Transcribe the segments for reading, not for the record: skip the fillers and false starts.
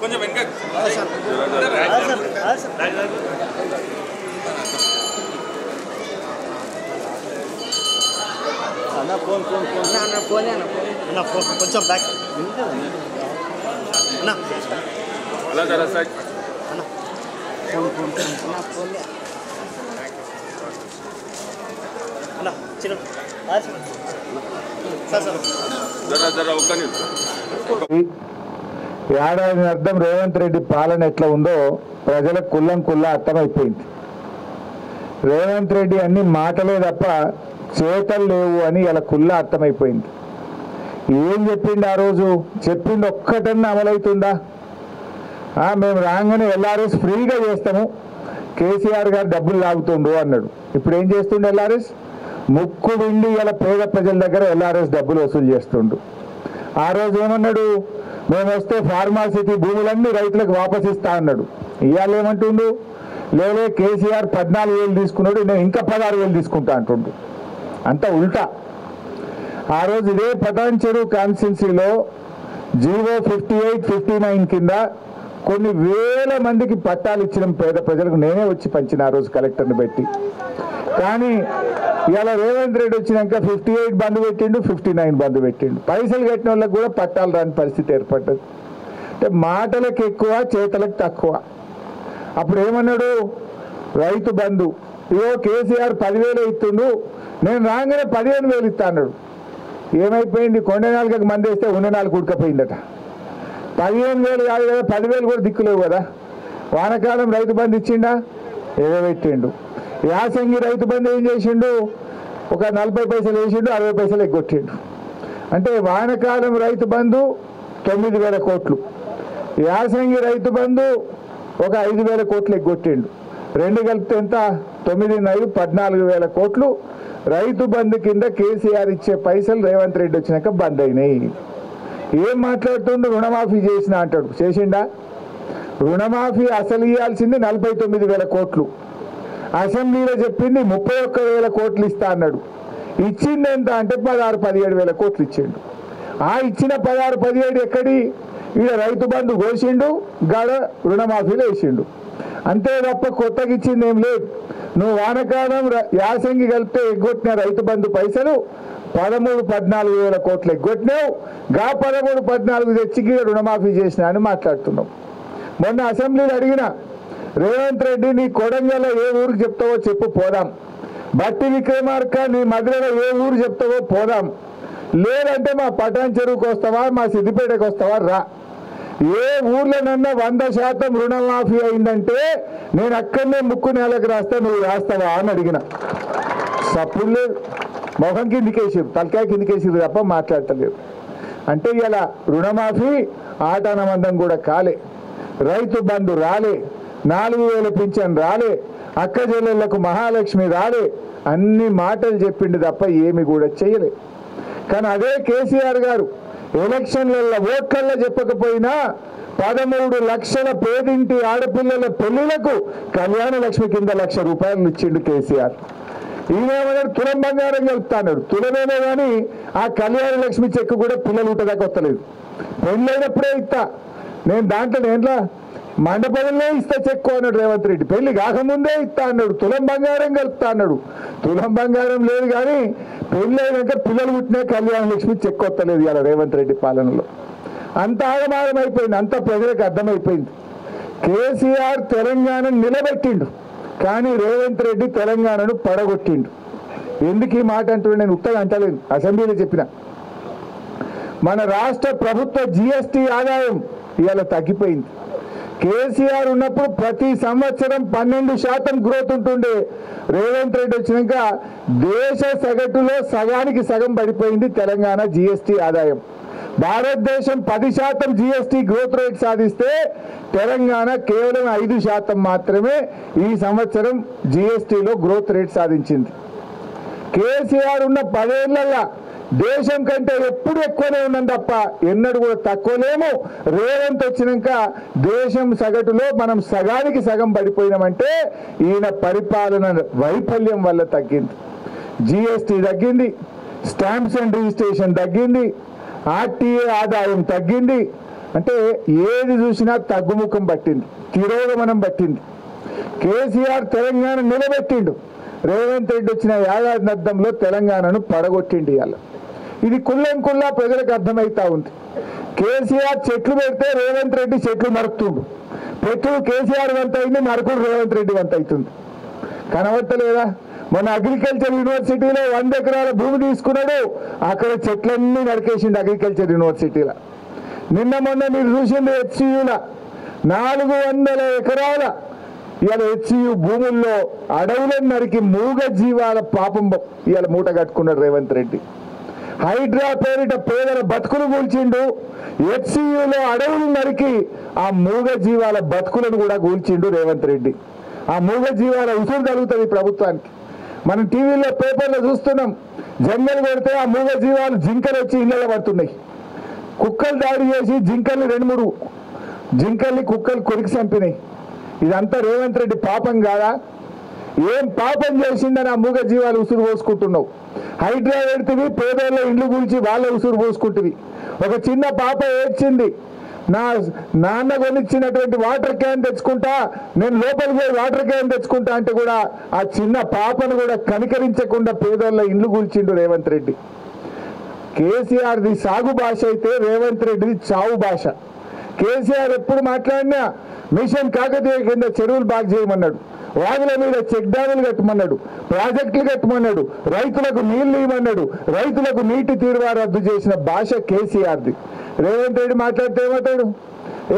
కొంచెం వెనక కొంచెం బ్యాక్ అలా జరా సార్ జరా జరా ఒక్క నిమిషం. ఏడాది అర్థం రేవంత్ రెడ్డి పాలన ఎట్లా ఉందో ప్రజలకు కుల్లం అర్థమైపోయింది. రేవంత్ రెడ్డి అన్ని మాటలే తప్ప చేతలు లేవు అని ఇలా కుల్లా అర్థమైపోయింది. ఏం చెప్పిండు ఆ రోజు? చెప్పింది ఒక్కటన్నా అమలవుతుందా? మేము రాగానే ఎల్ఆర్ఎస్ ఫ్రీగా చేస్తాము, కేసీఆర్ గారు డబ్బులు లాగుతుండు అన్నాడు. ఇప్పుడు ఏం చేస్తుండు? ఎల్ఆర్ఎస్ ముక్కు విండి ఇలా పేద ప్రజల దగ్గర ఎల్ఆర్ఎస్ డబ్బులు వసూలు చేస్తుండు. ఆ రోజు ఏమన్నాడు? మేము వస్తే ఫార్మాసిటీ భూములన్నీ రైతులకు వాపస్ ఇస్తా అన్నాడు. ఇవాళ ఏమంటుండు? లేవే కేసీఆర్ 14,000 తీసుకున్నాడు, నేను ఇంకా 16,000 తీసుకుంటా అంటుండు. అంతా ఉల్టా. ఆ రోజు ఇదే పటాన్ చెరువు కాన్స్టిట్యున్సీలో జీవో 58, 59 కింద కొన్ని వేల మందికి పట్టాలు ఇచ్చిన పేద ప్రజలకు నేనే వచ్చి పంచిన ఆ రోజు కలెక్టర్ని పెట్టి. కానీ ఇవాళ రేవంత్ రెడ్డి వచ్చినాక 58 బంద్ పెట్టిండు, 59 బంద్ పెట్టిండు. పైసలు కట్టిన వాళ్ళకి కూడా పట్టాలు రాని పరిస్థితి ఏర్పడ్డది. అంటే మాటలకు ఎక్కువ, చేతలకు తక్కువ. అప్పుడు ఏమన్నాడు? రైతు బంధు ఇవో కేసీఆర్ 10,000 ఇస్తుండు, నేను రాగానే 15,000 ఇస్తా అన్నాడు. ఏమైపోయింది? కొండ నాలుగకి మంది వేస్తే ఉన్న 4 ఉడకపోయిందట. 15,000 కాదు కదా, 10,000 కూడా దిక్కులేవు కదా. వానకాలం రైతు బంధు ఇచ్చిండా? ఎగబెట్టిండు. యాసంగి రైతు బంధు ఏం చేసిండు? ఒక 40 పైసలు వేసిండు, 60 పైసలు ఎగ్గొట్టిండు. అంటే వానకాలం రైతు బంధు 9,000 కోట్లు, యాసంగి రైతు బంధు ఒక 5,000 కోట్లు ఎగ్గొట్టిండు. రెండు కలిపితే ఎంత? 9,5 14,000 కోట్లు రైతు బంధు కింద కేసీఆర్ ఇచ్చే పైసలు రేవంత్ రెడ్డి వచ్చినాక బంద్ అయినాయి. ఏం మాట్లాడుతుండు? రుణమాఫీ చేసిన అంటాడు. చేసిండా? రుణమాఫీ అసలు ఇవ్వాల్సింది 49,000 కోట్లు. అసెంబ్లీలో చెప్పింది 31,000 కోట్లు ఇస్తా అన్నాడు. ఇచ్చింది ఎంత అంటే 16-17,000 కోట్లు ఇచ్చిండు. ఆ ఇచ్చిన 16-17 ఎక్కడి? ఈడ రైతు బంధు కోసిండు, గాడ రుణమాఫీలో వేసిండు. అంతే తప్ప కొత్తగా ఇచ్చింది ఏం లేదు. నువ్వు వానకాలం యాసంగి కలిపితే ఎగ్గొట్టిన రైతు బంధు పైసలు 13-14,000 కోట్లు ఎగ్గొట్టినావు. గా 13-14 తెచ్చి గీడ రుణమాఫీ చేసినా అని మాట్లాడుతున్నావు. మొన్న అసెంబ్లీలో అడిగిన రేవంత్ రెడ్డి, నీ కొడంగల్లో ఏ ఊరికి చెప్తావో చెప్పు, పోదాం. బట్టి విక్రమార్క నీ మధురలో ఏ ఊరు చెప్తావో పోదాం. లేదంటే మా పటాన్ చెరువుకు వస్తావా, మా సిద్దిపేటకు వస్తావా, రా. ఏ ఊర్లోనన్నా 100% రుణమాఫీ అయిందంటే నేను అక్కడనే ముక్కు నేలకు రాస్తా, నువ్వు రాస్తావా అని అడిగిన. సప్పుడు లేదు, మొహం కిందికేసారు, తలకాయ కిందికేసారు తప్ప మాట్లాడతలేదు. అంటే ఇలా రుణమాఫీ ఆటానమందం కూడా కాలే, రైతు బంధు రాలే, 4,000 పింఛన్ రాలే, అక్క చెల్లెళ్లకు మహాలక్ష్మి రాలే. అన్ని మాటలు చెప్పిండు తప్ప ఏమి కూడా చేయలే. కానీ అదే కేసీఆర్ గారు ఎలక్షన్లలో ఓట్లల్లో చెప్పకపోయినా 13 లక్షల పేదింటి ఆడపిల్లల పెళ్లిలకు కళ్యాణ లక్ష్మి కింద ₹1,00,000 ఇచ్చిండు కేసీఆర్. ఈయనేమన్నాడు? తులం బంగారం కలుపుతా అన్నాడు. తులమేనే కానీ ఆ కళ్యాణ లక్ష్మి చెక్కు కూడా పిల్లలు ఉంటుందాకా వస్తలేదు. పెళ్ళైనప్పుడే ఇస్తా నేను, దాంట్లో మండపంలో ఇస్తా చెక్కు అన్నాడు రేవంత్ రెడ్డి. పెళ్లి కాకముందే ఇస్తా అన్నాడు. తులం బంగారం కలుపుతా అన్నాడు. తులం బంగారం లేదు కానీ పెళ్లి అయినాక పిల్లలు పుట్టినా కళ్యాణ లక్ష్మి చెక్కు వస్తలేదు ఇలా రేవంత్ రెడ్డి పాలనలో. అంత ఆగమాగం అయిపోయింది, అంత ప్రజలకు అర్థమైపోయింది. కేసీఆర్ తెలంగాణను నిలబెట్టిండు, కానీ రేవంత్ రెడ్డి తెలంగాణను పడగొట్టిండు. ఎందుకు ఈ మాట అంటున్నా? నేను ఉత్తగా అంటలేను, అసెంబ్లీలో చెప్పిన. మన రాష్ట్ర ప్రభుత్వ GST ఆదాయం ఇవాళ తగ్గిపోయింది. కేసీఆర్ ఉన్నప్పుడు ప్రతి సంవత్సరం 12% గ్రోత్ ఉంటుండే. రేవంత్ రెడ్డి వచ్చినాక దేశ సగటులో సగానికి సగం పడిపోయింది తెలంగాణ GST ఆదాయం. భారతదేశం 10% GST గ్రోత్ రేట్ సాధిస్తే తెలంగాణ కేవలం 5% మాత్రమే ఈ సంవత్సరం GSTలో గ్రోత్ రేట్ సాధించింది. కేసీఆర్ ఉన్న 10 ఏళ్లలో దేశం కంటే ఎప్పుడు ఎక్కువనే ఉన్నాం తప్ప ఎన్నడూ కూడా తక్కువ లేము. రేవంత్ వచ్చినాక దేశం సగటులో మనం సగానికి సగం పడిపోయినామంటే ఈయన పరిపాలన వైఫల్యం వల్ల తగ్గింది. జిఎస్టీ తగ్గింది, స్టాంప్స్ అండ్ రిజిస్ట్రేషన్ తగ్గింది, ఆర్టీఏ ఆదాయం తగ్గింది. అంటే ఏది చూసినా తగ్గుముఖం పట్టింది, తిరోగమనం పట్టింది. కేసీఆర్ తెలంగాణ నిలబెట్టిండు, రేవంత్ రెడ్డి వచ్చిన ఏడాదిన్నర్థంలో తెలంగాణను పడగొట్టిండు. ఇవాళ ఇది కుల్లం కుల్లా ప్రజలకు అర్థమవుతా ఉంది. కేసీఆర్ చెట్లు పెడితే రేవంత్ రెడ్డి చెట్లు నరుకుతుండు. పెట్టుడు కేసీఆర్ వంత అయింది, నరకుడు రేవంత్ రెడ్డి వంత అవుతుంది. కనబడతలేదా? మొన్న అగ్రికల్చర్ యూనివర్సిటీలో 100 ఎకరాల భూమి తీసుకున్నాడు, అక్కడ చెట్లన్నీ నరికేసిండు అగ్రికల్చర్ యూనివర్సిటీలో. నిన్న మొన్న మీరు చూసింది హెచ్సియుల 400 ఎకరాల ఇవాళ హెచ్సియు భూముల్లో అడవులను నరికి మూగ జీవాల పాపం ఇవాళ మూట కట్టుకున్నాడు రేవంత్ రెడ్డి. హైడ్రా పేరిట పేదల బతుకులు కూల్చిండు, హెచ్సియులో అడవులు నరికి ఆ మూగ జీవాల బతుకులను కూడా కూల్చిండు రేవంత్ రెడ్డి. ఆ మూగ జీవాల ఉసురు తగులుతుంది ప్రభుత్వానికి. మనం టీవీలో పేపర్లో చూస్తున్నాం, జంగలు కొడితే ఆ మూగ జీవాలు జింకలు వచ్చి ఇళ్ళలో పడుతున్నాయి. కుక్కలు దాడి చేసి జింకల్ని 2-3 జింకల్ని కుక్కలు కొరికి చంపినాయి. ఇదంతా రేవంత్ రెడ్డి పాపం కాదా? ఏం పాపం చేసిందని ఆ మూగ జీవాలు ఉసురు పోసుకుంటున్నావు? హైడ్రా పెడితే పేదోళ్ళ ఇండ్లు కూల్చి వాళ్ళ ఉసురు పోసుకుంటుంది. ఒక చిన్న పాప ఏడ్చింది, నా నాన్న కొనిచ్చినటువంటి వాటర్ క్యాన్ తెచ్చుకుంటా, నేను లోపలికి పోయి వాటర్ క్యాన్ తెచ్చుకుంటా అంటే కూడా ఆ చిన్న పాపను కూడా కనికరించకుండా పేదోళ్ళ ఇండ్లు కూల్చిండు రేవంత్ రెడ్డి. కేసీఆర్ది సాగు భాష అయితే రేవంత్ రెడ్డిది చావు భాష. కేసీఆర్ ఎప్పుడు మాట్లాడినా మిషన్ కాకతీయ కింద చెరువులు బాగు చేయమన్నాడు, వాగుల మీద చెక్ డ్యాములు కట్టమన్నాడు, ప్రాజెక్టులు కట్టమన్నాడు, రైతులకు నీళ్లు ఇవ్వమన్నాడు, రైతులకు నీటి తీరువా రద్దు చేసిన భాష కేసీఆర్ది. రేవంత్ రెడ్డి మాట్లాడితే ఏమవుతాడు?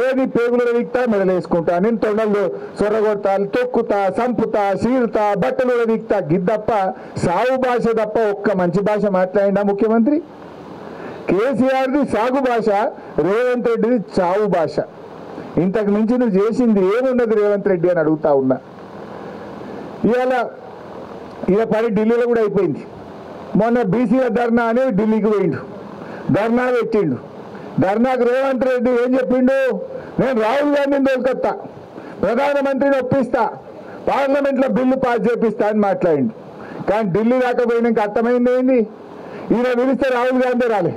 ఏది పేగులు వీక్తా, మెడలేసుకుంటా, నేను తొండలు సొరగొడతా, తొక్కుతా, సంపుతా, సీరుతా, బట్టలు వీక్తా, గిద్దప్ప సాగు భాష తప్ప ఒక్క మంచి భాష మాట్లాడినా ముఖ్యమంత్రి? కేసీఆర్ది సాగు భాష, రేవంత్ రెడ్డిది చావు భాష. ఇంతకు మించి నువ్వు చేసింది ఏమున్నది రేవంత్ రెడ్డి అని అడుగుతా ఉన్నా. ఇవాళ పని ఢిల్లీలో కూడా అయిపోయింది. మొన్న బీసీల ధర్నా అని ఢిల్లీకి పోయిండు, ధర్నా పెట్టిండు. ధర్నాకు రేవంత్ రెడ్డి ఏం చెప్పిండు? నేను రాహుల్ గాంధీని తోలుకొత్తా, ప్రధానమంత్రిని ఒప్పిస్తా, పార్లమెంట్లో బిల్లు పాస్ చేపిస్తా అని మాట్లాడిండు. కానీ ఢిల్లీ దాకా పోయినాక అర్థమైంది ఏంది? ఈయన పిలిస్తే రాహుల్ గాంధీ రాలే.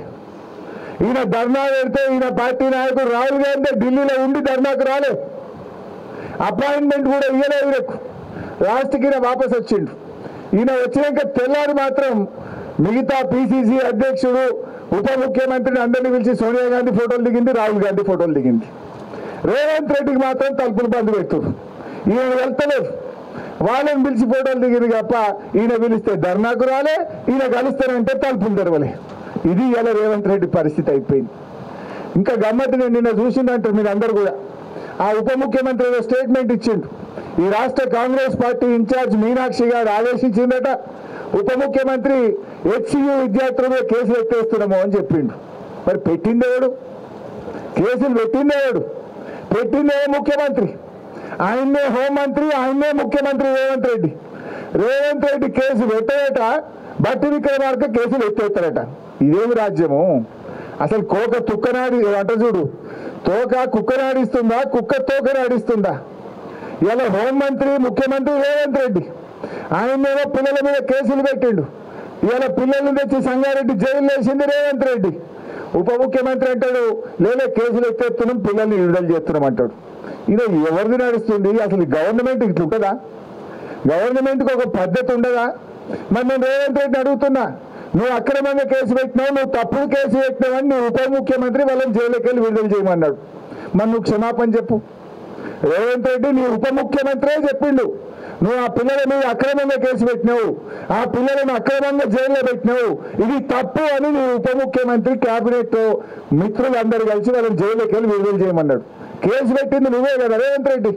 ఈయన ధర్నా పెడితే ఈయన పార్టీ నాయకుడు రాహుల్ గాంధీ ఢిల్లీలో ఉండి ధర్నాకు రాలే, అపాయింట్మెంట్ కూడా ఇవ్వలేదు. ఈయనకు లాస్ట్కి ఈయన వాపస్ వచ్చిండు. ఈయన వచ్చినాక తెల్లారి మాత్రం మిగతా పిసిసి అధ్యక్షుడు, ఉప ముఖ్యమంత్రిని అందరినీ పిలిచి సోనియా గాంధీ ఫోటోలు దిగింది, రాహుల్ గాంధీ ఫోటోలు దిగింది. రేవంత్ రెడ్డికి మాత్రం తలుపులు బంద్ పెడుతున్నారు. ఈయన వెళ్తలేదు, వాళ్ళని పిలిచి ఫోటోలు దిగింది తప్ప ఈయన పిలిస్తే ధర్నాకు రాలే, ఈయన కలుస్తానంటే తలుపులు తెరవలే. ఇది ఇలా రేవంత్ రెడ్డి పరిస్థితి అయిపోయింది. ఇంకా గమ్మత్తు నేను నిన్న చూసిందంటారు మీరు అందరు కూడా. ఆ ఉప ముఖ్యమంత్రి స్టేట్మెంట్ ఇచ్చిండు. ఈ రాష్ట్ర కాంగ్రెస్ పార్టీ ఇన్ఛార్జ్ మీనాక్షి గారు ఆదేశించిందట, ఉప ముఖ్యమంత్రి హెచ్సియు విద్యార్థుల మీద కేసులు ఎత్తేస్తున్నాము అని చెప్పిండు. మరి పెట్టిందేవాడు? కేసులు పెట్టిందేవాడు? పెట్టిందే ముఖ్యమంత్రి, ఆయన్నే హోంమంత్రి, ఆయన్నే ముఖ్యమంత్రి రేవంత్ రెడ్డి. రేవంత్ రెడ్డి కేసు పెట్టేట, బట్టి విక్రమార్క కేసులు ఎత్తేస్తారట. ఇదేమి రాజ్యము? అసలు కోక తుక్కనాడి అంట చూడు, తోక కుక్కనాడిస్తుందా, కుక్క తోకనాడిస్తుందా? ఇలా హోంమంత్రి ముఖ్యమంత్రి రేవంత్ రెడ్డి, ఆయనేమో పిల్లల మీద కేసులు పెట్టిండు. ఇవాళ పిల్లల్ని తెచ్చి సంగారెడ్డి జైలు వేసింది రేవంత్ రెడ్డి. ఉప ముఖ్యమంత్రి అంటాడు లేదా కేసులు ఎత్తేస్తున్నాం, పిల్లల్ని విడుదల చేస్తున్నాం అంటాడు. ఇది ఎవరిది నడుస్తుంది? అసలు గవర్నమెంట్ ఇట్లుంటుందా? గవర్నమెంట్కి ఒక పద్ధతి ఉండదా? మరి నేను రేవంత్ రెడ్డిని అడుగుతున్నా, నువ్వు అక్రమంగా కేసు పెట్టినావు, నువ్వు తప్పుడు కేసు పెట్టినావని నీ ఉప ముఖ్యమంత్రి వాళ్ళని జైలుకి వెళ్ళి విడుదల చేయమన్నాడు. మరి నువ్వు క్షమాపణ చెప్పు. రేవంత్ రెడ్డి నీ ఉప ముఖ్యమంత్రే చెప్పిండు, నువ్వు ఆ పిల్లల మీద అక్రమంగా కేసు పెట్టినావు, ఆ పిల్లలను అక్రమంగా జైల్లో పెట్టినావు, ఇది తప్పు అని నీ ఉప ముఖ్యమంత్రి క్యాబినెట్ మిత్రులందరూ కలిసి వాళ్ళని జైలుకి వెళ్ళి విడుదల చేయమన్నాడు. కేసు పెట్టింది నువ్వే కదా రేవంత్ రెడ్డి.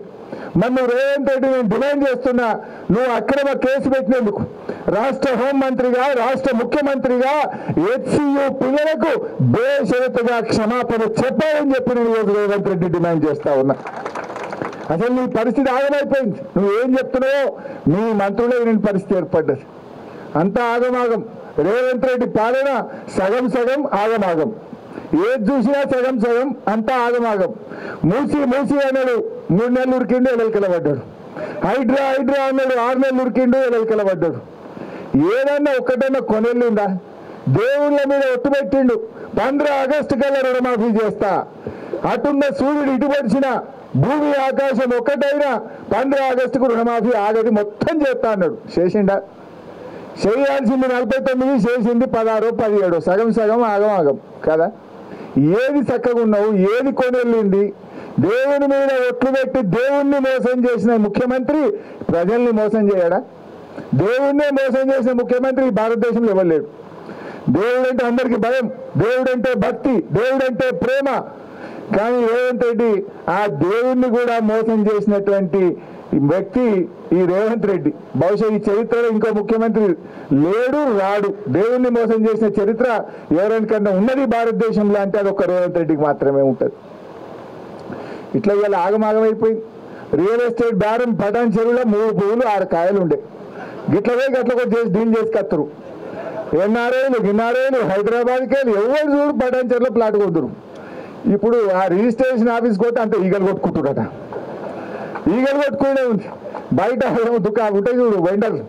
మరి నువ్వు రేవంత్ రెడ్డి నేను డిమాండ్ చేస్తున్నా, నువ్వు అక్రమ కేసు పెట్టినందుకు రాష్ట్ర హోంమంత్రిగా, రాష్ట్ర ముఖ్యమంత్రిగా హెచ్సియు పిల్లలకు బేషరతుగా క్షమాపణ చెప్పాలని చెప్పి నేను రేవంత్ రెడ్డి డిమాండ్ చేస్తా ఉన్నా. అసలు నీ పరిస్థితి ఆగమైపోయింది. నువ్వేం చెప్తున్నావో మీ మంత్రులే నేను పరిస్థితి ఏర్పడ్డది. అంతా ఆగమాగం. రేవంత్ రెడ్డి పాలన సగం సగం ఆగమాగం. ఏది చూసినా సగం సగం, అంతా ఆగమాగం. మూసి అన్నాడు 3 నెలలు ఉరికిండు, ఎలకల పడ్డాడు. హైడ్రా అన్నాడు 6 నెలలు ఉరికిండు, ఎలకల పడ్డాడు. ఏదన్నా ఒక్కటన్నా కొనెళ్ళిందా? దేవుళ్ళ మీద ఒట్టు పెట్టిండు 15 ఆగస్టు కల్లా రుణమాఫీ చేస్తా. అటున్న సూర్యుడు ఇటు పడిచిన భూమి ఆకాశం ఒక్కటైనా 15 ఆగస్టుకు రుణమాఫీ ఆగది, మొత్తం చేస్తా అన్నాడు. చేసిండా? చేయాల్సింది 49, చేసింది 16, 17, సగం సగం ఆగం కదా. ఏది చక్కగా ఉన్నావు? ఏది కొనెళ్ళింది? దేవుని మీద ఒట్లు పెట్టి దేవుణ్ణి మోసం చేసిన ముఖ్యమంత్రి ప్రజల్ని మోసం చేయడా? దేవుణ్ణే మోసం చేసిన ముఖ్యమంత్రి భారతదేశంలో ఎవరు లేడు. దేవుడంటే అందరికీ భయం, దేవుడంటే భక్తి, దేవుడంటే ప్రేమ. కానీ రేవంత్ రెడ్డి ఆ దేవుణ్ణి కూడా మోసం చేసినటువంటి వ్యక్తి ఈ రేవంత్ రెడ్డి. బహుశా ఈ చరిత్రలో ఇంకో ముఖ్యమంత్రి లేడు, రాడు. దేవుణ్ణి మోసం చేసిన చరిత్ర ఎవరికన్నా ఉన్నది భారతదేశంలో అంటే అది ఒక రేవంత్ రెడ్డికి మాత్రమే ఉంటుంది. ఇట్లా ఇవాళ ఆగమాగమైపోయింది. రియల్ ఎస్టేట్ బేరం పటాన్ చెరువులో 3 పువ్వులు 6 కాయలు ఉండే. గిట్ల పోయి గట్ల కూడా చేసి డీల్ చేసి కత్తరు. ఎన్ఆర్ఐలు హైదరాబాద్కి వెళ్ళి ఎవరు చూడు పటాన్ చెరువులో ప్లాట్ కొద్దురు. ఇప్పుడు ఆ రిజిస్ట్రేషన్ ఆఫీస్కి పోతే అంత ఈగలు కొట్టుకుంటురట. ఈగలు కొట్టుకునే ఉంది. బయట దుకాణం ఉంటాయి చూడు, వెండర్లు,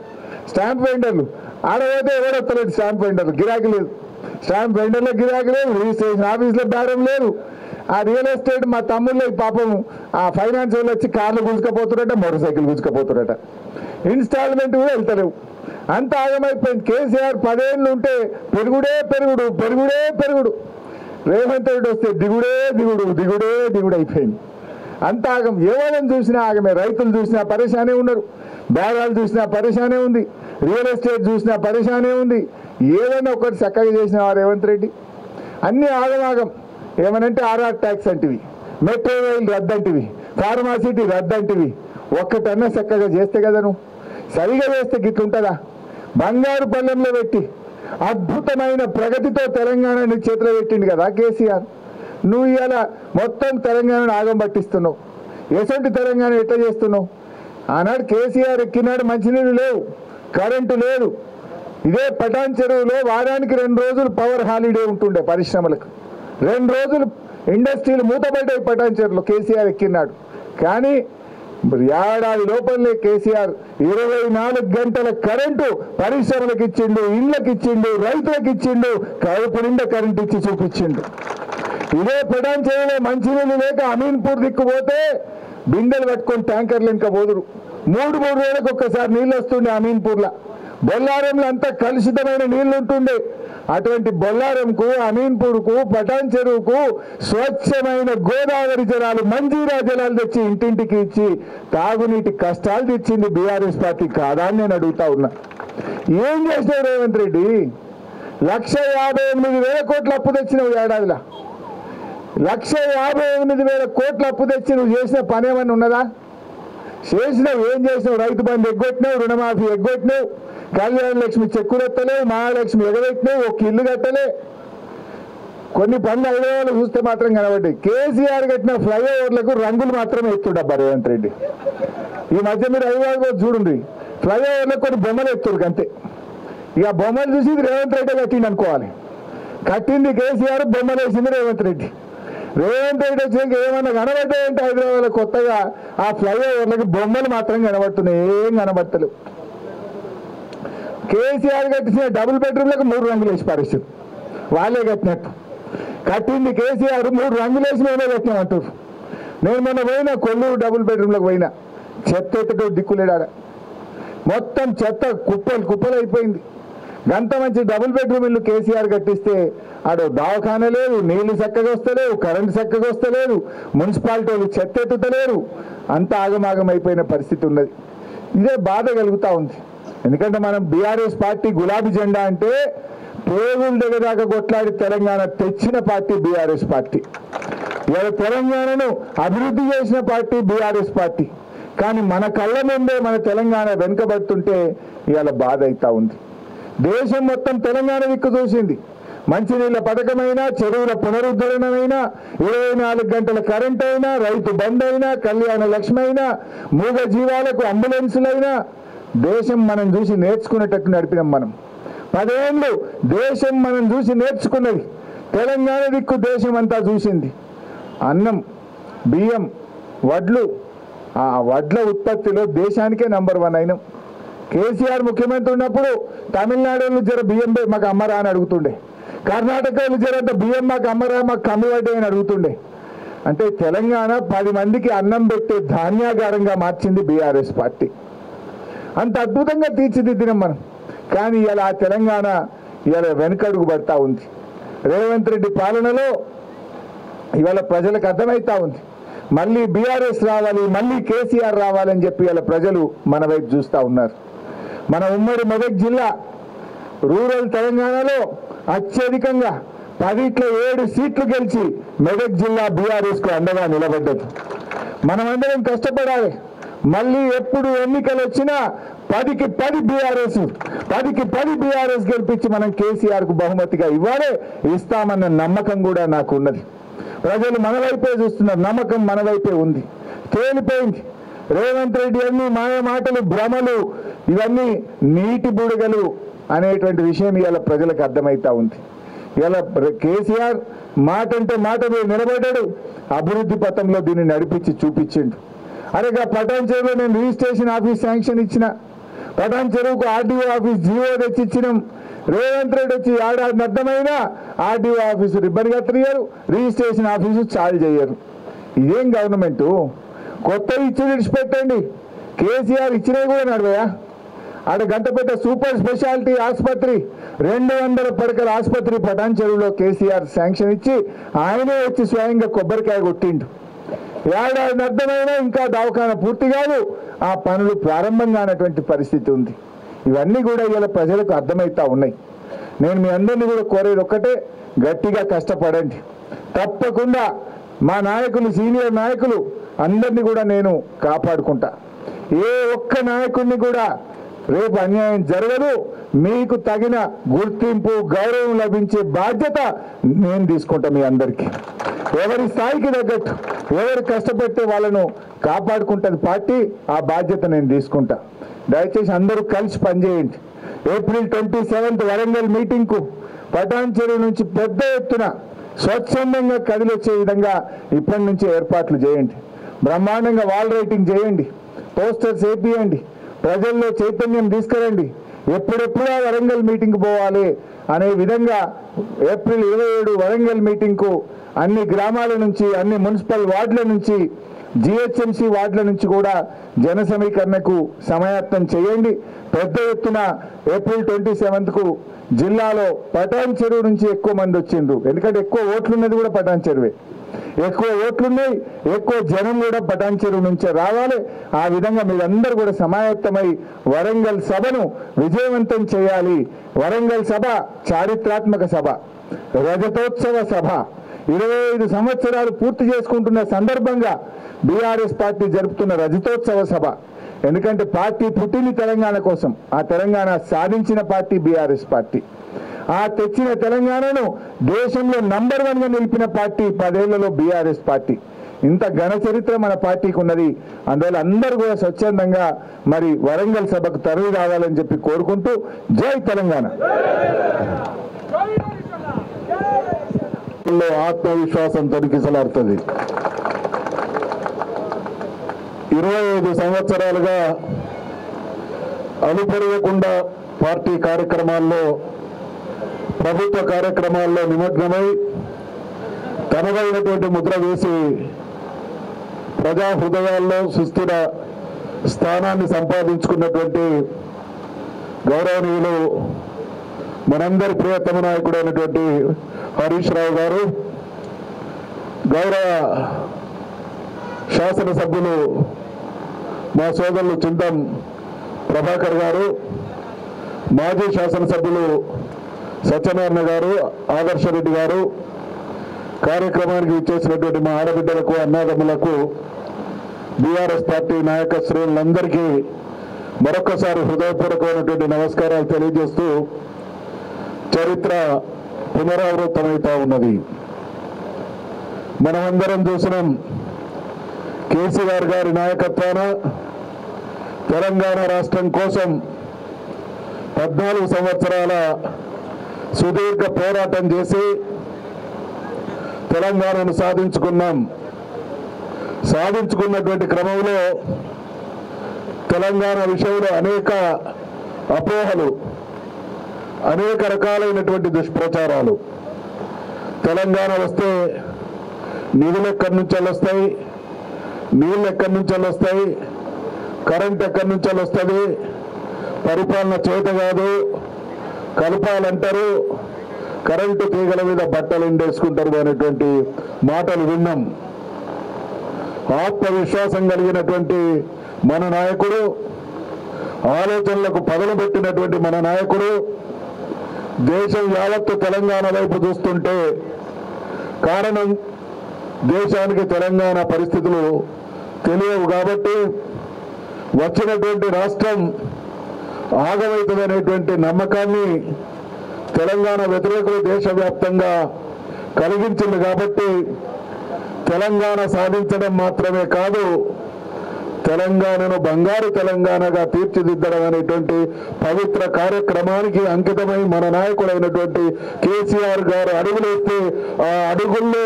స్టాంప్ వెండర్లు. ఆడపోతే ఎవరు వస్తలేదు స్టాంప్ వెండర్లు, గిరాకీ లేదు. స్టాంప్ వెండర్లో గిరాకీ లేదు, రిజిస్ట్రేషన్ ఆఫీస్లో బేరం లేదు. ఆ రియల్ ఎస్టేట్ మా తమ్ముళ్ళు పాపం ఆ ఫైనాన్స్ వాళ్ళు వచ్చి కార్లు గుంజుకపోతురట, మోటార్ సైకిల్ గుంజుకపోతురట. ఇన్స్టాల్మెంట్ కూడా వెళ్తలేవు. అంత ఆగమైపోయింది. కేసీఆర్ 10 ఏళ్ళు ఉంటే పెరుగుడు. రేవంత్ రెడ్డి వస్తే దిగుడు అయిపోయింది. అంత ఆగం. ఎవరిని చూసినా ఆగమే. రైతులు చూసినా పరేషానే ఉన్నారు, బేరాలు చూసినా పరేషానే ఉంది, రియల్ ఎస్టేట్ చూసినా పరేషానే ఉంది. ఏదైనా ఒకటి చక్కగా చేసిన రేవంత్ రెడ్డి అన్ని ఆగమాగం. ఏమనంటే ఆర్ఆర్ ట్యాక్స్ అంటివి, మెట్రో రైలు రద్దంటివి, ఫార్మాసిటీ రద్దంటివి. ఒక్కటన్నా చక్కగా చేస్తే కదా. నువ్వు సరిగా చేస్తే గిట్లుంటుందా? బంగారు పల్లెంలో పెట్టి అద్భుతమైన ప్రగతితో తెలంగాణని చేతిలో పెట్టిండు కదా కేసీఆర్. నువ్వు ఇవాళ మొత్తం తెలంగాణను ఆగం పట్టిస్తున్నావు. ఎసంటి తెలంగాణ ఎట్లా చేస్తున్నావు? ఆనాడు కేసీఆర్ ఎక్కినాడు మంచినీళ్ళు లేవు, కరెంటు లేదు. ఇదే పటాన్ చెరువులో వారానికి 2 రోజులు పవర్ హాలిడే ఉంటుండే పరిశ్రమలకు. 2 రోజులు ఇండస్ట్రీలు మూతపడ్డాయి పటాన్ చెరువులో కేసీఆర్ ఎక్కినాడు. కానీ ఏడాది లోపలనే కేసీఆర్ 24 గంటల కరెంటు పరిశ్రమలకు ఇచ్చిండు, ఇళ్లకు ఇచ్చిండు, రైతులకు ఇచ్చిండు, కడుపు నిండా కరెంటు ఇచ్చి చూపించిండు. ఇదే పటాన్ చెరువులో మంచినీళ్ళు లేక అమీన్పూర్ దిక్కుపోతే బిందెలు పట్టుకొని ట్యాంకర్లు ఇంకా పోదురు. 3 రోజులకు ఒక్కసారి నీళ్ళు వస్తుండే అమీన్పూర్లో. బొల్లారంలో అంతా కలుషితమైన నీళ్లు ఉంటుండే. అటువంటి బొల్లారంకు, అమీన్పూర్కు, పటాన్ చెరువుకు స్వచ్ఛమైన గోదావరి జలాలు, మంజీరా జలాలు తెచ్చి ఇంటింటికి ఇచ్చి తాగునీటి కష్టాలు తెచ్చింది బీఆర్ఎస్ పార్టీ కాదా అని నేను అడుగుతా ఉన్నా. ఏం చేసినావు రేవంత్ రెడ్డి? 1,58,000 కోట్ల అప్పు తెచ్చినావు ఏడాదిలో. 1,58,000 కోట్ల అప్పు తెచ్చి నువ్వు చేసిన పని ఏమన్నా ఉన్నదా? చేసినావు. ఏం చేసినావు? రైతు బంధు ఎగ్గొట్టినావు, రుణమాఫీ ఎగ్గొట్టినావు, కళ్యాణ లక్ష్మి చెక్కులు ఎత్తలేవు, మహాలక్ష్మి ఎగబెట్టినావు, ఒక ఇల్లు కట్టలే. కొన్ని పనులు హైదరాబాద్లో చూస్తే మాత్రం కనబడ్డాయి. కేసీఆర్ కట్టిన ఫ్లైఓవర్లకు రంగులు మాత్రమే ఎత్తుడబ్బా రేవంత్ రెడ్డి. ఈ మధ్య మీరు హైదరాబాద్ చూడండి, ఫ్లైఓవర్లకు కొన్ని బొమ్మలు ఎత్తురు అంతే. ఇక బొమ్మలు చూసి రేవంత్ రెడ్డి కట్టింది అనుకోవాలి. కట్టింది కేసీఆర్, బొమ్మలు వేసింది రేవంత్ రెడ్డి. రేవంత్ రెడ్డి వచ్చాక ఏమన్నా కనబడ్డాయంటే హైదరాబాద్లో కొత్తగా ఆ ఫ్లైఓవర్లకు బొమ్మలు మాత్రం కనబడుతున్నాయి, ఏం కనబడతలేవు. కేసీఆర్ కట్టించిన డబుల్ బెడ్రూమ్లకు 3 రంగులు వేసి పరిస్థితి వాళ్ళే కట్టినట్టు. కట్టింది కేసీఆర్, 3 రంగులు వేసి మేమే కట్టినామంటారు. నేను మొన్న పోయినా కొల్లూరు డబుల్ బెడ్రూమ్లకు పోయినా, చెత్త ఎత్తటో దిక్కులేడాడ. మొత్తం చెత్త కుప్పలు అయిపోయింది. గంత మంచి డబుల్ బెడ్రూమ్ ఇల్లు కేసీఆర్ కట్టిస్తే ఆడో దవాఖాన లేదు, నీళ్లు చక్కగా వస్తలేవు, కరెంటు చక్కగా వస్తలేదు, మున్సిపాలిటీ వాళ్ళు చెత్త ఎత్తుతలేరు. అంత ఆగమాగం అయిపోయిన పరిస్థితి ఉన్నది. ఇదే బాధ కలుగుతూ ఉంది. ఎందుకంటే మనం బీఆర్ఎస్ పార్టీ గులాబీ జెండా అంటే పేగుల దగ్గర దాకా కొట్లాడి తెలంగాణ తెచ్చిన పార్టీ బీఆర్ఎస్ పార్టీ. ఇవాళ తెలంగాణను అభివృద్ధి చేసిన పార్టీ బీఆర్ఎస్ పార్టీ. కానీ మన కళ్ళ ముందే మన తెలంగాణ వెనుకబడుతుంటే ఇవాళ బాధ అవుతా ఉంది. దేశం మొత్తం తెలంగాణ దిక్కు చూసింది. మంచినీళ్ళ పథకమైనా, చెరువుల పునరుద్ధరణమైనా, 24 గంటల కరెంట్ అయినా, రైతు బంద్ అయినా, కళ్యాణ లక్ష్మి అయినా, మూగ జీవాలకు అంబులెన్సులైనా దేశం మనం చూసి నేర్చుకునేటట్టు నడిపినాం మనం. 10 ఏళ్ళు దేశం మనం చూసి నేర్చుకున్నది. తెలంగాణ దిక్కు దేశం అంతా చూసింది. అన్నం, బియ్యం, వడ్లు, ఆ వడ్ల ఉత్పత్తిలో దేశానికే నంబర్ 1 అయినాం. కేసీఆర్ ముఖ్యమంత్రి ఉన్నప్పుడు తమిళనాడు జర బియ్యం మాకు అమ్మరా అని అడుగుతుండే, కర్ణాటకలో జరంత బియ్యం మాకు అమ్మరా, మాకు కమ్మి పడ్డాయి అని అడుగుతుండే. అంటే తెలంగాణ 10 మందికి అన్నం పెట్టే ధాన్యాగారంగా మార్చింది బీఆర్ఎస్ పార్టీ. అంత అద్భుతంగా తీర్చిదిద్దినాం మనం. కానీ ఇలా తెలంగాణ ఇవాళ వెనుకడుగు పడతా ఉంది. రేవంత్ రెడ్డి పాలనలో ఇవాళ ప్రజలకు అర్థమవుతా ఉంది, మళ్ళీ బీఆర్ఎస్ రావాలి, మళ్ళీ కేసీఆర్ రావాలని చెప్పి ఇలా ప్రజలు మన వైపు చూస్తూ ఉన్నారు. మన ఉమ్మడి మెదక్ జిల్లా రూరల్ తెలంగాణలో అత్యధికంగా 10లో 7 సీట్లు గెలిచి మెదక్ జిల్లా బీఆర్ఎస్కు అండగా నిలబడ్డది. మనమందరం కష్టపడాలి. మళ్ళీ ఎప్పుడు ఎన్నికలు వచ్చినా 10కి 10 బీఆర్ఎస్, 10కి 10 బీఆర్ఎస్ గెలిపించి మనం కేసీఆర్కు బహుమతిగా ఇవ్వాలి, ఇస్తామన్న నమ్మకం కూడా నాకు ఉన్నది. ప్రజలు మన వైపే చూస్తున్నారు, నమ్మకం మన వైపే ఉంది. తేలిపోయింది. రేవంత్ రెడ్డి అన్ని మాయ మాటలు, భ్రమలు, ఇవన్నీ నీటి బుడగలు అనేటువంటి విషయం ఇవాళ ప్రజలకు అర్థమవుతా ఉంది. ఇవాళ కేసీఆర్ మాట అంటే మాట మీద నిలబడ్డాడు, అభివృద్ధి పథంలో దీన్ని నడిపించి చూపించిండు. అరేగా పటాన్ చెరువులో నేను రిజిస్ట్రేషన్ ఆఫీస్ శాంక్షన్ ఇచ్చిన, పటాన్ చెరువుకు ఆర్డీఓ ఆఫీస్ జీవో తెచ్చిచ్చినాం. రేవంత్ రెడ్డి వచ్చి ఏడాది అర్థమైన ఆర్డీఓ ఆఫీసు రిబ్బన్ కత్తిరియరు, రిజిస్ట్రేషన్ ఆఫీసు చాలు చేయరు. ఇదేం గవర్నమెంటు? కొత్త ఇచ్చి విడిచిపెట్టండి. కేసీఆర్ ఇచ్చినవి కూడా నడవయా? ఆడ గంటపేట సూపర్ స్పెషాలిటీ ఆసుపత్రి 200 పడకల ఆసుపత్రి పటాన్ చెరువులో కేసీఆర్ శాంక్షన్ ఇచ్చి ఆయనే వచ్చి స్వయంగా కొబ్బరికాయ కొట్టిండు. ఏడాది అర్థమైనా ఇంకా దవాఖానా పూర్తి కాదు, ఆ పనులు ప్రారంభం కానటువంటి పరిస్థితి ఉంది. ఇవన్నీ కూడా ఇవాళ ప్రజలకు అర్థమవుతా ఉన్నాయి. నేను మీ అందరినీ కూడా కోరేది ఒక్కటే, గట్టిగా కష్టపడండి. తప్పకుండా మా నాయకులు, సీనియర్ నాయకులు అందరినీ కూడా నేను కాపాడుకుంటా. ఏ ఒక్క నాయకుడిని కూడా రేపు అన్యాయం జరగదు. మీకు తగిన గుర్తింపు, గౌరవం లభించే బాధ్యత నేను తీసుకుంటా. మీ అందరికీ ఎవరి స్థాయికి తగ్గట్టు ఎవరు కష్టపెట్టే వాళ్ళను కాపాడుకుంటుంది పార్టీ, ఆ బాధ్యత నేను తీసుకుంటా. దయచేసి అందరూ కలిసి పనిచేయండి. ఏప్రిల్ 27 వరంగల్ మీటింగ్కు పటాన్ చెరువు నుంచి పెద్ద ఎత్తున స్వచ్ఛందంగా కదిలొచ్చే విధంగా ఇప్పటి నుంచి ఏర్పాట్లు చేయండి. బ్రహ్మాండంగా వాల్ రైటింగ్ చేయండి, పోస్టర్స్ వేపియండి, ప్రజల్లో చైతన్యం తీసుకురండి. ఎప్పుడెప్పుడు ఆ వరంగల్ మీటింగ్కి పోవాలి అనే విధంగా ఏప్రిల్ 27 వరంగల్ మీటింగ్కు అన్ని గ్రామాల నుంచి, అన్ని మున్సిపల్ వార్డుల నుంచి, జిహెచ్ఎంసీ వార్డుల నుంచి కూడా జన సమీకరణకు సమాయత్తం చేయండి. పెద్ద ఎత్తున ఏప్రిల్ 27కు జిల్లాలో పటాన్ చెరువు నుంచి ఎక్కువ మంది వచ్చిండ్రు. ఎందుకంటే ఎక్కువ ఓట్లున్నది కూడా పటాన్ చెరువే, ఎక్కువ ఓట్లున్నాయి, ఎక్కువ జనం కూడా పటాన్ చెరువు నుంచే రావాలి. ఆ విధంగా మీరందరూ కూడా సమాయత్తమై వరంగల్ సభను విజయవంతం చేయాలి. వరంగల్ సభ చారిత్రాత్మక సభ, రజతోత్సవ సభ. 25 సంవత్సరాలు పూర్తి చేసుకుంటున్న సందర్భంగా బీఆర్ఎస్ పార్టీ జరుపుతున్న రజతోత్సవ సభ. ఎందుకంటే పార్టీ పుట్టింది తెలంగాణ కోసం, ఆ తెలంగాణ సాధించిన పార్టీ బీఆర్ఎస్ పార్టీ. ఆ తెచ్చిన తెలంగాణను దేశంలో నంబర్ 1గా నిలిపిన పార్టీ 10 ఏళ్లలో బీఆర్ఎస్ పార్టీ. ఇంత ఘన చరిత్ర మన పార్టీకి ఉన్నది. అందువల్ల అందరూ కూడా స్వచ్ఛందంగా మరి వరంగల్ సభకు తరలి రావాలని చెప్పి కోరుకుంటూ, జై తెలంగాణ. ఆత్మవిశ్వాసం తొలగిసలాడుతుంది. 25 సంవత్సరాలుగా అలుపెరగకుండా పార్టీ కార్యక్రమాల్లో, ప్రభుత్వ కార్యక్రమాల్లో నిమగ్నమై తనదైనటువంటి ముద్ర వేసి ప్రజా హృదయాల్లో సుస్థిర స్థానాన్ని సంపాదించుకున్నటువంటి గౌరవనీయులు మనందరి ప్రియతమ నాయకుడు అయినటువంటి హరీష్ రావు గారు, గౌరవ శాసనసభ్యులు మా సోదరులు చింతం ప్రభాకర్ గారు, మాజీ శాసనసభ్యులు సత్యనారాయణ గారు, ఆదర్శ రెడ్డి గారు, కార్యక్రమానికి ఇచ్చేసినటువంటి మా ఆడబిడ్డలకు, అన్నాదమ్ములకు, బీఆర్ఎస్ పార్టీ నాయక శ్రేణులందరికీ మరొకసారి హృదయపూర్వకమైనటువంటి నమస్కారాలు తెలియజేస్తూ, చరిత్ర పునరావృతమవుతా ఉన్నది. మనమందరం చూసినాం, కేసీఆర్ గారి నాయకత్వాన తెలంగాణ రాష్ట్రం కోసం 14 సంవత్సరాల సుదీర్ఘ పోరాటం చేసి తెలంగాణను సాధించుకున్నటువంటి క్రమంలో తెలంగాణ విషయంలో అనేక అపోహలు, అనేక రకాలైనటువంటి దుష్ప్రచారాలు. తెలంగాణ వస్తే నిధులు ఎక్కడి నుంచి వస్తాయి, నీళ్ళు ఎక్కడి నుంచి వస్తాయి, కరెంట్ ఎక్కడి నుంచి వస్తుంది, పరిపాలన చేత కాదు, కలపాలంటారు, కరెంటు తీగల మీద బట్టలు ఎండేసుకుంటారు అనేటువంటి మాటలు విన్నాం. ఆత్మవిశ్వాసం కలిగినటువంటి మన నాయకుడు, ఆలోచనలకు పదులు పెట్టినటువంటి మన నాయకుడు దేశం యావత్తు తెలంగాణ వైపు చూస్తుంటే కారణం దేశానికి తెలంగాణ పరిస్థితులు తెలియవు కాబట్టి వచ్చినటువంటి రాష్ట్రం ఆగమవుతుందనేటువంటి నమ్మకాన్ని తెలంగాణ వ్యతిరేకులు దేశవ్యాప్తంగా కలిగించింది కాబట్టి తెలంగాణ సాధించడం మాత్రమే కాదు, తెలంగాణను బంగారు తెలంగాణగా తీర్చిదిద్దడం అనేటువంటి పవిత్ర కార్యక్రమానికి అంకితమై మన నాయకుడైనటువంటి కేసీఆర్ గారు అడుగులేస్తే ఆ అడుగులు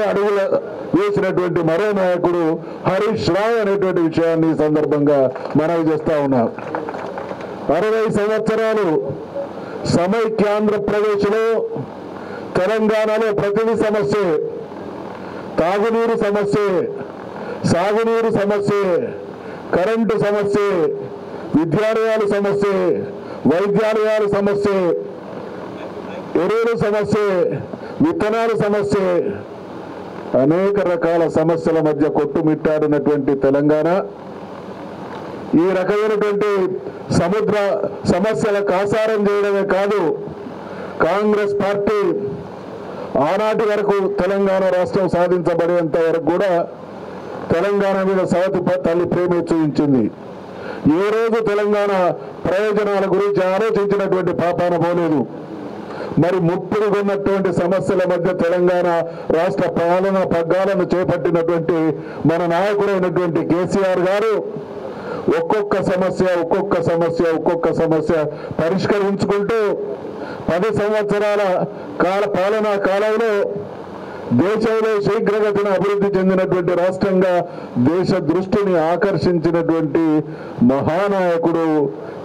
వేసినటువంటి మరో నాయకుడు హరీష్ రావు అనేటువంటి విషయాన్ని సందర్భంగా మనవి చేస్తా ఉన్నాం. 60 సంవత్సరాలు సమైక్యాంధ్రప్రదేశ్లో తెలంగాణలో ప్రతిదీ సమస్య, తాగునీరు సమస్య, సాగునీరు సమస్య, కరెంటు సమస్య, విద్యాలయాల సమస్య, వైద్యాలయాల సమస్య, ఎరువుల సమస్య, విత్తనాల సమస్య, అనేక రకాల సమస్యల మధ్య కొట్టుమిట్టాడినటువంటి తెలంగాణ ఈ రకమైనటువంటి సముద్ర సమస్యలకు ఆసారం చేయడమే కాదు, కాంగ్రెస్ పార్టీ ఆనాటి వరకు తెలంగాణ రాష్ట్రం సాధించబడేంత వరకు కూడా తెలంగాణ మీద సవతి తల్లి ప్రేమ చూపించింది. ఏ రోజు తెలంగాణ ప్రయోజనాల గురించి ఆలోచించినటువంటి పాపాన పోలేదు. మరి ముప్పుడుగున్నటువంటి సమస్యల మధ్య తెలంగాణ రాష్ట్ర పాలన పగ్గాలను చేపట్టినటువంటి మన నాయకుడైనటువంటి కేసీఆర్ గారు ఒక్కొక్క సమస్య పరిష్కరించుకుంటూ 10 సంవత్సరాల పాలనా కాలంలో దేశంలో శీఘ్రగతిన అభివృద్ధి చెందినటువంటి రాష్ట్రంగా దేశ దృష్టిని ఆకర్షించినటువంటి మహానాయకుడు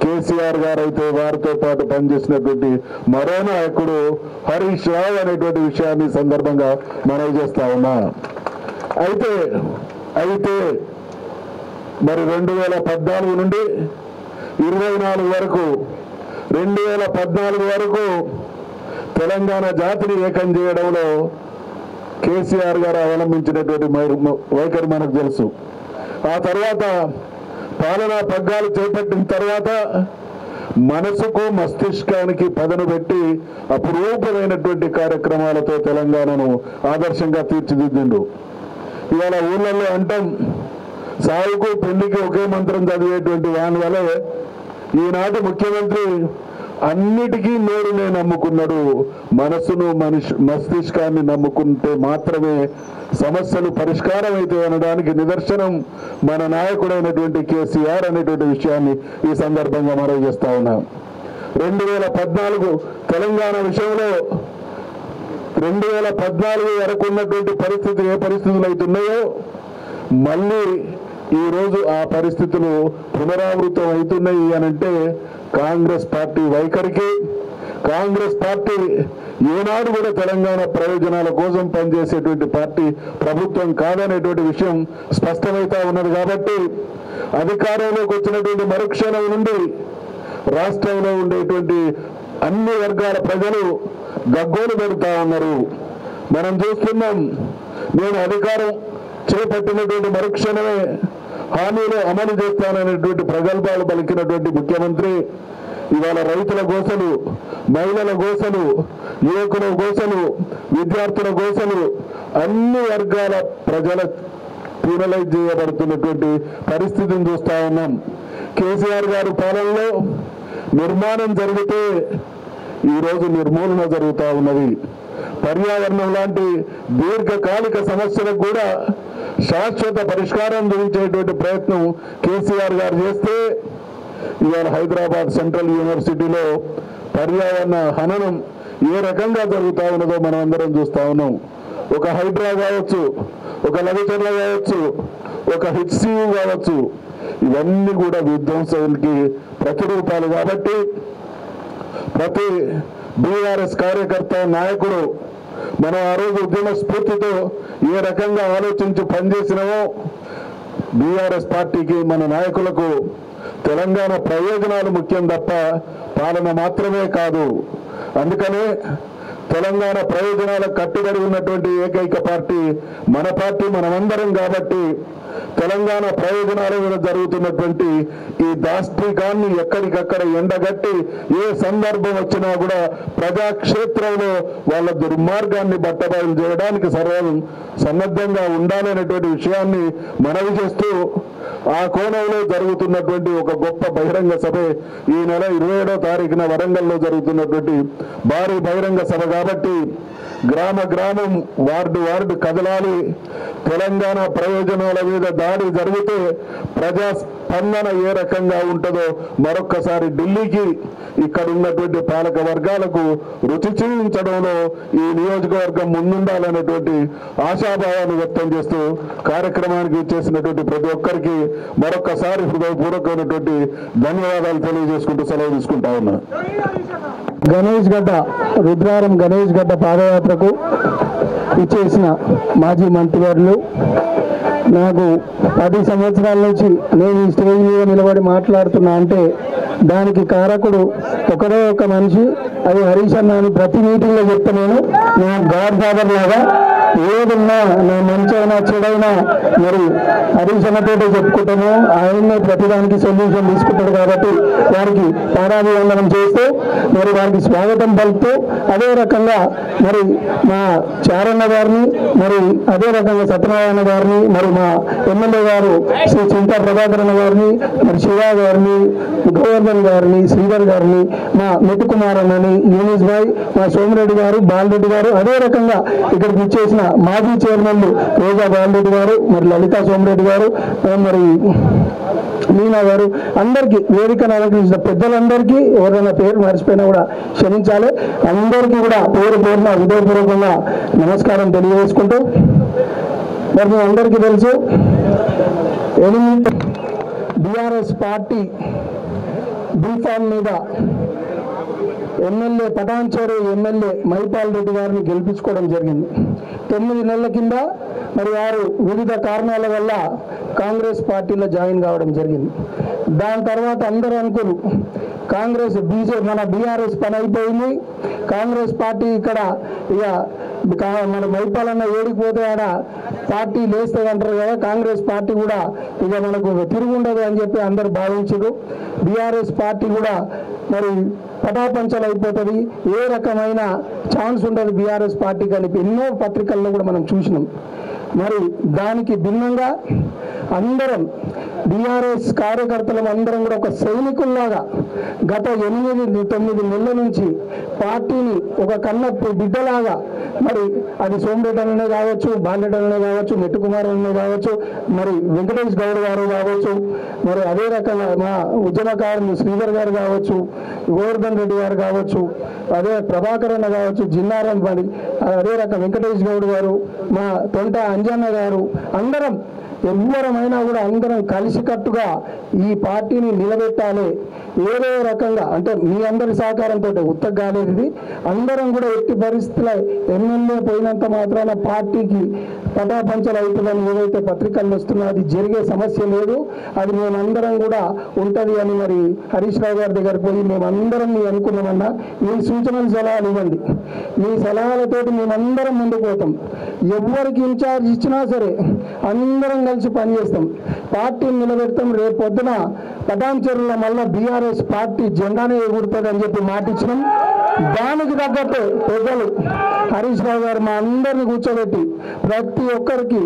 కేసీఆర్ గారు అయితే వారితో పాటు పనిచేసినటువంటి మరో నాయకుడు హరీష్ రావు అనేటువంటి విషయాన్ని సందర్భంగా మనవి చేస్తా ఉన్నా. అయితే మరి 2014 నుండి 24 వరకు 2014 వరకు తెలంగాణ జాతిని ఏకం చేయడంలో కేసీఆర్ గారు అవలంబించినటువంటి వైఖరి మనకు తెలుసు. ఆ తర్వాత పాలనా పగ్గాలు చేపట్టిన తర్వాత మనసుకు మస్తిష్కానికి పదను పెట్టి అపురూపమైనటువంటి కార్యక్రమాలతో తెలంగాణను ఆదర్శంగా తీర్చిదిద్దిండు. ఇవాళ ఊళ్ళల్లో అంటాం, సాగుకు పెళ్లికి ఒకే మంత్రం చదివేటువంటి వాని వలె ఈనాటి ముఖ్యమంత్రి అన్నిటికీ నోరునే నమ్ముకున్నాడు. మనసును మస్తిష్కాన్ని నమ్ముకుంటే మాత్రమే సమస్యలు పరిష్కారం అయితే అనడానికి నిదర్శనం మన నాయకుడైనటువంటి కేసీఆర్ అనేటువంటి విషయాన్ని ఈ సందర్భంగా మనవి చేస్తా ఉన్నాం. 2014 తెలంగాణ విషయంలో 2014 వరకు ఉన్నటువంటి పరిస్థితి ఏ పరిస్థితులు అవుతున్నాయో మళ్ళీ ఈరోజు ఆ పరిస్థితులు పునరావృతం అవుతున్నాయి అనంటే కాంగ్రెస్ పార్టీ వైఖరికి, కాంగ్రెస్ పార్టీ ఏనాడు కూడా తెలంగాణ ప్రయోజనాల కోసం పనిచేసేటువంటి పార్టీ ప్రభుత్వం కాదనేటువంటి విషయం స్పష్టమైతా ఉన్నది. కాబట్టి అధికారంలోకి వచ్చినటువంటి మరుక్షణం నుండి రాష్ట్రంలో ఉండేటువంటి అన్ని వర్గాల ప్రజలు గగ్గోలు పెడతా ఉన్నారు. మనం చూస్తున్నాం, నేను అధికారం చేపట్టినటువంటి మరుక్షణమే హామీలు అమలు చేస్తాననేటువంటి ప్రగల్భాలు పలికినటువంటి ముఖ్యమంత్రి ఇవాళ రైతుల గోసలు, మహిళల గోసలు, యువకుల గోసలు, విద్యార్థుల గోసలు, అన్ని వర్గాల ప్రజల పీనలైజ్ చేయబడుతున్నటువంటి పరిస్థితిని చూస్తా ఉన్నాం. కేసీఆర్ గారి పాలనలో నిర్మాణం జరిగితే ఈరోజు నిర్మూలన జరుగుతూ ఉన్నది. పర్యావరణం లాంటి దీర్ఘకాలిక సమస్యలకు కూడా శాశ్వత పరిష్కారం చూపించేటువంటి ప్రయత్నం కేసీఆర్ గారు చేస్తే ఇవాళ హైదరాబాద్ సెంట్రల్ యూనివర్సిటీలో పర్యావరణ హననం ఏ రకంగా జరుగుతూ ఉన్నదో మనం అందరం చూస్తూ ఉన్నాం. ఒక హైడ్రా కావచ్చు, ఒక లఘుచర్ల కావచ్చు, ఒక హెచ్సియు కావచ్చు, ఇవన్నీ కూడా విధ్వంసానికి ప్రతిరూపాలు. కాబట్టి ప్రతి బీఆర్ఎస్ కార్యకర్త నాయకుడు మనం ఆ రోజు ఉద్యమ స్ఫూర్తితో ఏ రకంగా ఆలోచించి పనిచేసినామో బీఆర్ఎస్ పార్టీకి మన నాయకులకు తెలంగాణ ప్రయోజనాలు ముఖ్యం తప్ప పాలన మాత్రమే కాదు. అందుకనే తెలంగాణ ప్రయోజనాలకు కట్టుబడి ఉన్నటువంటి ఏకైక పార్టీ మన పార్టీ, మనమందరం. కాబట్టి తెలంగాణ ప్రయోజనాల మీద జరుగుతున్నటువంటి ఈ దాష్టికాన్ని ఎక్కడికక్కడ ఎండగట్టి ఏ సందర్భం వచ్చినా కూడా ప్రజాక్షేత్రంలో వాళ్ళ దుర్మార్గాన్ని బట్టబయలు చేయడానికి సర్వం సన్నద్ధంగా ఉండాలనేటువంటి విషయాన్ని మనవి చేస్తూ ఆ కోణంలో జరుగుతున్నటువంటి ఒక గొప్ప బహిరంగ సభ ఈ నెల 27వ తారీఖున వరంగల్లో జరుగుతున్నటువంటి భారీ బహిరంగ సభ. కాబట్టి గ్రామ గ్రామం, వార్డు వార్డు కదలాలి. తెలంగాణ ప్రయోజనాల మీద దాడి జరిగితే ప్రజా స్పందన ఏ రకంగా ఉంటుందో మరొక్కసారి ఢిల్లీకి ఇక్కడ ఉన్నటువంటి పాలక వర్గాలకు రుచి చూపించడంలో ఈ నియోజకవర్గం ముందుండాలనేటువంటి ఆశాభావాన్ని వ్యక్తం చేస్తూ కార్యక్రమానికి చేసినటువంటి ప్రతి ఒక్కరికి మరొక్కసారి హృదయపూర్వకమైనటువంటి ధన్యవాదాలు తెలియజేసుకుంటూ సెలవు తీసుకుంటా ఉన్నా. గణేష్ గడ్డ రుద్రారం గణేష్ గడ్డ పాదయాత్రకు ఇచ్చేసిన మాజీ మంత్రివర్యులు, నాకు 10 సంవత్సరాల నుంచి నేను ఈ స్టేజ్ మీద నిలబడి మాట్లాడుతున్నా అంటే దానికి కారకుడు ఒకడే ఒక మనిషి, అది హరీష్ అన్న అని ప్రతి మీటింగ్లో చెప్తున్నాను. నా గాడ్ ఫాదర్ లాగా ఏదున్నా నా మంచి అయినా చెడైనా మరి హరీష్ అన్నతోటే చెప్పుకుంటాను. ఆయన్నే ప్రతిదానికి సొల్యూషన్ తీసుకుంటాడు. కాబట్టి వారికి పాదాభివందనం చేస్తూ మరి వారికి స్వాగతం పలుకుతూ అదే రకంగా మరి మా చారన్న గారిని, మరి అదే రకంగా సత్యనారాయణ గారిని, మరి మా ఎమ్మెల్యే గారు శ్రీ చింతా ప్రభాకరణ గారిని, మరి శివ గారిని, గోవర్ధన్ గారిని, శ్రీధర్ గారిని, మా మెట్టు కుమార్ అన్నని, యూనిస్ భాయ్, మా సోమిరెడ్డి గారు, బాలరెడ్డి గారు, అదే రకంగా ఇక్కడికి ఇచ్చేసిన మాజీ చైర్మన్లు రోజా బాలరెడ్డి గారు, మరి లలితా సోమిరెడ్డి గారు, మరి మీనా గారు, అందరికీ వేదికను అలంకరించిన పెద్దలందరికీ ఎవరైనా పేరు మర్చిపోయినా కూడా క్షమించాలి. అందరికీ కూడా పేరు పేరున హృదయపూర్వకంగా నమస్కారం తెలియజేసుకుంటూ మరి మీ అందరికీ తెలుసు బీఆర్ఎస్ పార్టీ బీఫామ్ మీద ఎమ్మెల్యే పటాన్చేరు ఎమ్మెల్యే మైపాల్ రెడ్డి గారిని గెలిపించుకోవడం జరిగింది. 9 నెలల కింద మరి వారు వివిధ కారణాల వల్ల కాంగ్రెస్ పార్టీలో జాయిన్ కావడం జరిగింది. దాని తర్వాత అందరూ అనుకున్నారు కాంగ్రెస్ మన బీఆర్ఎస్ పని అయిపోయింది, కాంగ్రెస్ పార్టీ ఇక్కడ ఇక మన మైపాలన్న ఏడిపోతే ఆడ పార్టీ లేస్తుంది అంటారు కదా, కాంగ్రెస్ పార్టీ కూడా ఇక మనకు తిరుగుండదు అని చెప్పి అందరు భావించారు. బీఆర్ఎస్ పార్టీ కూడా మరి పటాపంచలు అయిపోతుంది, ఏ రకమైన ఛాన్స్ ఉండదు బీఆర్ఎస్ పార్టీకి అని ఎన్నో పత్రికల్లో కూడా మనం చూసినాం. మరి దానికి భిన్నంగా అందరం బీఆర్ఎస్ కార్యకర్తలం అందరం కూడా ఒక సైనికుల్లాగా గత 8-9 నెలల నుంచి పార్టీని ఒక కన్న బిడ్డలాగా మరి అది సోమిరెడ్డి అనే కావచ్చు, బాలరెడ్డి అనే కావచ్చు, మెట్టు కుమార్ అనే కావచ్చు, మరి వెంకటేష్ గౌడ్ గారు కావచ్చు, మరి అదే రకంగా మా ఉద్యమకారులు శ్రీధర్ గారు కావచ్చు, గోవర్ధన్ రెడ్డి గారు కావచ్చు, అదే ప్రభాకర్ అన్న కావచ్చు, జిన్నారం, మరి అదే రకం వెంకటేష్ గౌడ్ గారు, మా తొంట అంజన్న గారు, అందరం ఎవరమైనా కూడా అందరం కలిసికట్టుగా ఈ పార్టీని నిలబెట్టాలి. ఏదో రకంగా అంటే మీ అందరి సహకారంతో ఉత్తగా కాలేదు ఇది. అందరం కూడా ఎట్టి పరిస్థితుల్లో ఎమ్మెల్యే పోయినంత మాత్రాన పార్టీకి పటాపంచలు అవుతుందని ఏదైతే పత్రికల్లో వస్తున్నా అది జరిగే సమస్య లేదు. అది మేమందరం కూడా ఉంటుంది అని మరి హరీష్ రావు గారి దగ్గర పోయి మేమందరం మీ అనుకున్నామన్నా మీ సూచనలు సలహాలు ఇవ్వండి, మీ సలహాలతోటి మేమందరం ముందుకు పోతాం. ఎవరికి ఇన్ఛార్జ్ ఇచ్చినా సరే అందరం కలిసి పనిచేస్తాం, పార్టీని నిలబెడతాం. రేపు పొద్దున పటాన్చెరులో మళ్ళీ బీఆర్ఎస్ పార్టీ జెండానే ఎగురుతుంది అని చెప్పి మాట ఇచ్చినాం. దానికి తగ్గట్టు పెద్దలు హరీష్ రావు గారు మా అందరిని కూర్చోబెట్టి ప్రతి ఒక్కరికి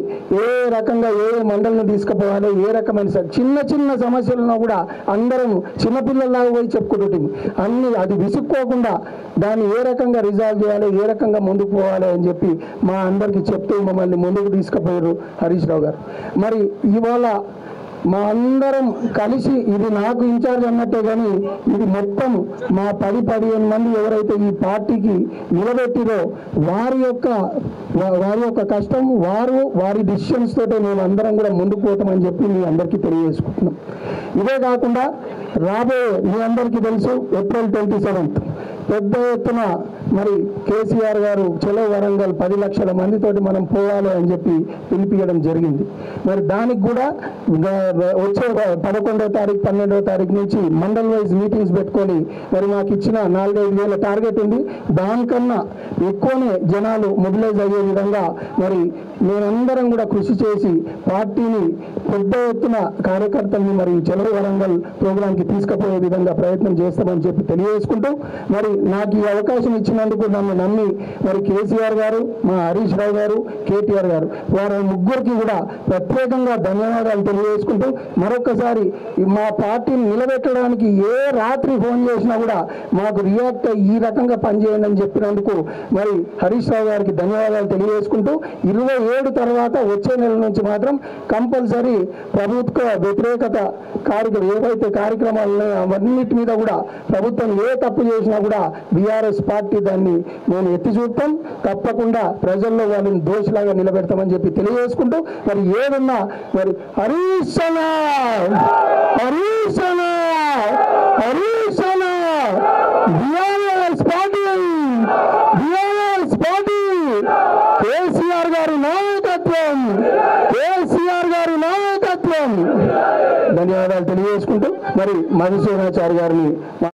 ఏ రకంగా ఏ మండలిని తీసుకుపోవాలి, ఏ రకమైన చిన్న చిన్న సమస్యలను కూడా అందరం చిన్నపిల్లల్లాగా పోయి చెప్పుకుంటుంటాం. అన్ని అది విసుక్కోకుండా దాన్ని ఏ రకంగా రిజాల్వ్ చేయాలి, ఏ రకంగా ముందుకు పోవాలి అని చెప్పి మా అందరికీ చెప్తూ మమ్మల్ని ముందుకు తీసుకుపోయారు హరీష్ రావు గారు. మరి ఇవాళ మా అందరం కలిసి ఇది నాకు ఇన్ఛార్జ్ అన్నట్టే కానీ ఇది మొత్తం మా 10-15 మంది ఎవరైతే ఈ పార్టీకి నిలబెట్టిరో వారి యొక్క కష్టం వారి డిసిషన్స్ తోటే మేము అందరం కూడా ముందుకు పోతామని చెప్పి మీ అందరికీ తెలియజేసుకుంటున్నాం. ఇదే కాకుండా రాబోయే మీ అందరికీ తెలుసు ఏప్రిల్ 27th పెద్ద ఎత్తున మరి కేసీఆర్ గారు చలో వరంగల్ 10 లక్షల మందితోటి మనం పోవాలి అని చెప్పి పిలిపియడం జరిగింది. మరి దానికి కూడా వచ్చే 11వ తారీఖు 12వ తారీఖు నుంచి మండల్ వైజ్ మీటింగ్స్ పెట్టుకొని మరి మాకు ఇచ్చిన 4-5 వేల టార్గెట్ ఉంది. దానికన్నా ఎక్కువనే జనాలు మొబిలైజ్ అయ్యే విధంగా మరి మేమందరం కూడా కృషి చేసి పార్టీని పెద్ద ఎత్తున కార్యకర్తల్ని మరి చలో వరంగల్ ప్రోగ్రాంకి తీసుకుపోయే విధంగా ప్రయత్నం చేస్తామని చెప్పి తెలియజేసుకుంటూ మరి నాకు ఈ అవకాశం ఇచ్చినందుకు నన్ను నమ్మి మరి కేసీఆర్ గారు, మా హరీష్ రావు గారు, కేటీఆర్ గారు వారి ముగ్గురికి కూడా ప్రత్యేకంగా ధన్యవాదాలు తెలియజేసుకుంటూ మరొకసారి మా పార్టీని నిలబెట్టడానికి ఏ రాత్రి ఫోన్ చేసినా కూడా మాకు రియాక్ట్ అయ్యి ఈ రకంగా పనిచేయండి అని చెప్పినందుకు మరి హరీష్ రావు గారికి ధన్యవాదాలు తెలియజేసుకుంటూ 27 తర్వాత వచ్చే నెల నుంచి మాత్రం కంపల్సరీ ప్రభుత్వ వ్యతిరేకత ఏవైతే కార్యక్రమాలు ఉన్నాయో అవన్నిటి మీద కూడా ప్రభుత్వం ఏ తప్పు చేసినా కూడా బీఆర్ఎస్ పార్టీ దాన్ని మేము ఎత్తి చూపుతాం. తప్పకుండా ప్రజల్లో వాళ్ళని దోషులాగా నిలబెడతామని చెప్పి తెలియజేసుకుంటూ మరి ఏదన్నా మరి హరీష్ బీఆర్ఎస్ పార్టీ కేసీఆర్ గారి నాయకత్వం ధన్యవాదాలు తెలియజేసుకుంటూ మరి మధుసూదనాచారి గారిని